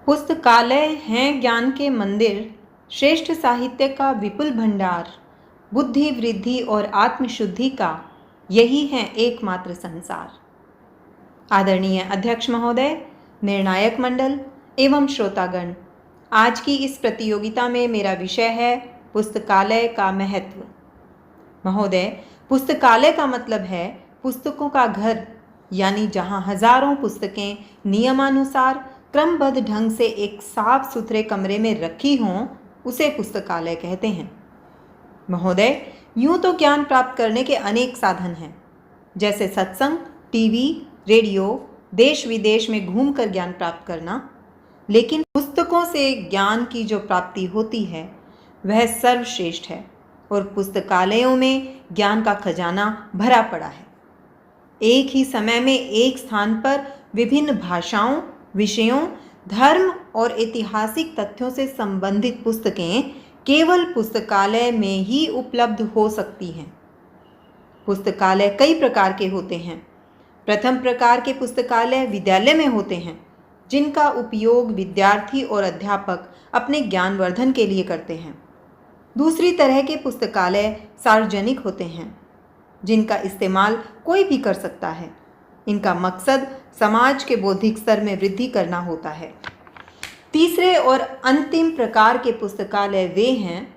पुस्तकालय हैं ज्ञान के मंदिर, श्रेष्ठ साहित्य का विपुल भंडार, बुद्धि वृद्धि और आत्मशुद्धि का यही है एकमात्र संसार। आदरणीय अध्यक्ष महोदय, निर्णायक मंडल एवं श्रोतागण, आज की इस प्रतियोगिता में मेरा विषय है पुस्तकालय का महत्व। महोदय, पुस्तकालय का मतलब है पुस्तकों का घर, यानी जहां हजारों पुस्तकें नियमानुसार क्रमबद्ध ढंग से एक साफ सुथरे कमरे में रखी हों, उसे पुस्तकालय कहते हैं। महोदय, यूं तो ज्ञान प्राप्त करने के अनेक साधन हैं, जैसे सत्संग, टीवी, रेडियो, देश विदेश में घूमकर ज्ञान प्राप्त करना, लेकिन पुस्तकों से ज्ञान की जो प्राप्ति होती है वह सर्वश्रेष्ठ है और पुस्तकालयों में ज्ञान का खजाना भरा पड़ा है। एक ही समय में एक स्थान पर विभिन्न भाषाओं, विषयों, धर्म और ऐतिहासिक तथ्यों से संबंधित पुस्तकें केवल पुस्तकालय में ही उपलब्ध हो सकती हैं। पुस्तकालय कई प्रकार के होते हैं। प्रथम प्रकार के पुस्तकालय विद्यालय में होते हैं, जिनका उपयोग विद्यार्थी और अध्यापक अपने ज्ञानवर्धन के लिए करते हैं। दूसरी तरह के पुस्तकालय सार्वजनिक होते हैं, जिनका इस्तेमाल कोई भी कर सकता है। इनका मकसद समाज के बौद्धिक स्तर में वृद्धि करना होता है। तीसरे और अंतिम प्रकार के पुस्तकालय वे हैं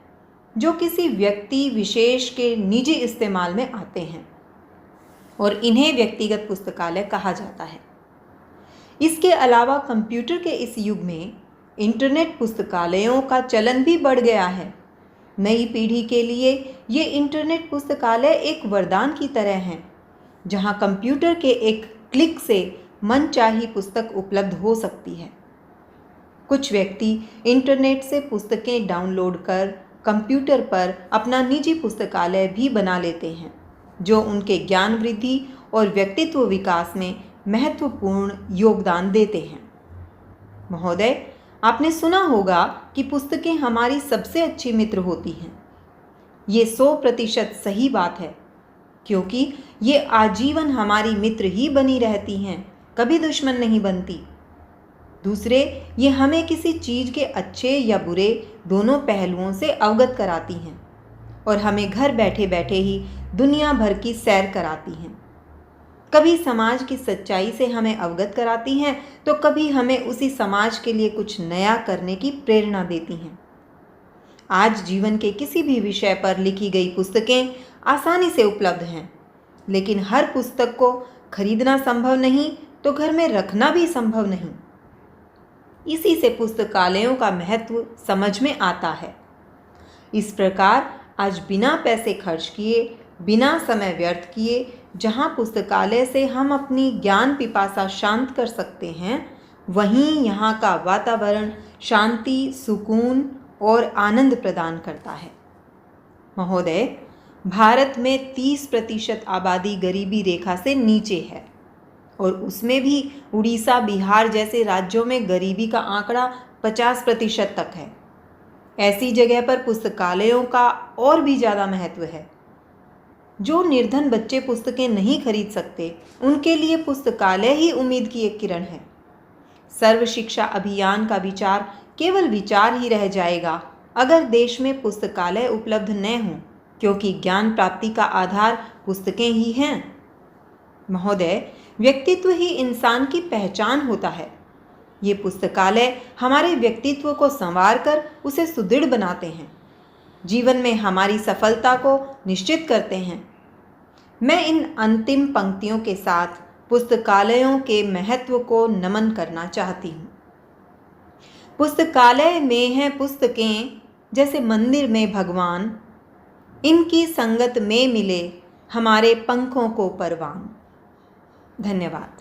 जो किसी व्यक्ति विशेष के निजी इस्तेमाल में आते हैं और इन्हें व्यक्तिगत पुस्तकालय कहा जाता है। इसके अलावा कंप्यूटर के इस युग में इंटरनेट पुस्तकालयों का चलन भी बढ़ गया है। नई पीढ़ी के लिए ये इंटरनेट पुस्तकालय एक वरदान की तरह हैं, जहां कंप्यूटर के एक क्लिक से मनचाही पुस्तक उपलब्ध हो सकती है। कुछ व्यक्ति इंटरनेट से पुस्तकें डाउनलोड कर कंप्यूटर पर अपना निजी पुस्तकालय भी बना लेते हैं, जो उनके ज्ञान वृद्धि और व्यक्तित्व विकास में महत्वपूर्ण योगदान देते हैं। महोदय, आपने सुना होगा कि पुस्तकें हमारी सबसे अच्छी मित्र होती हैं। ये 100% सही बात है, क्योंकि ये आजीवन हमारी मित्र ही बनी रहती हैं, कभी दुश्मन नहीं बनती। दूसरे, ये हमें किसी चीज़ के अच्छे या बुरे दोनों पहलुओं से अवगत कराती हैं और हमें घर बैठे बैठे ही दुनिया भर की सैर कराती हैं। कभी समाज की सच्चाई से हमें अवगत कराती हैं, तो कभी हमें उसी समाज के लिए कुछ नया करने की प्रेरणा देती हैं। आज जीवन के किसी भी विषय पर लिखी गई पुस्तकें आसानी से उपलब्ध हैं, लेकिन हर पुस्तक को खरीदना संभव नहीं तो घर में रखना भी संभव नहीं। इसी से पुस्तकालयों का महत्व समझ में आता है। इस प्रकार आज बिना पैसे खर्च किए, बिना समय व्यर्थ किए, जहाँ पुस्तकालय से हम अपनी ज्ञान पिपासा शांत कर सकते हैं, वहीं यहाँ का वातावरण शांति, सुकून और आनंद प्रदान करता है। महोदय, भारत में 30% आबादी गरीबी रेखा से नीचे है और उसमें भी उड़ीसा, बिहार जैसे राज्यों में गरीबी का आंकड़ा 50% तक है। ऐसी जगह पर पुस्तकालयों का और भी ज़्यादा महत्व है। जो निर्धन बच्चे पुस्तकें नहीं खरीद सकते, उनके लिए पुस्तकालय ही उम्मीद की एक किरण है। सर्व शिक्षा अभियान का विचार केवल विचार ही रह जाएगा अगर देश में पुस्तकालय उपलब्ध न हों, क्योंकि ज्ञान प्राप्ति का आधार पुस्तकें ही हैं। महोदय, व्यक्तित्व ही इंसान की पहचान होता है। ये पुस्तकालय हमारे व्यक्तित्व को संवार कर उसे सुदृढ़ बनाते हैं, जीवन में हमारी सफलता को निश्चित करते हैं। मैं इन अंतिम पंक्तियों के साथ पुस्तकालयों के महत्व को नमन करना चाहती हूँ। पुस्तकालय में हैं पुस्तकें जैसे मंदिर में भगवान, इनकी संगत में मिले हमारे पंखों को परवान। धन्यवाद।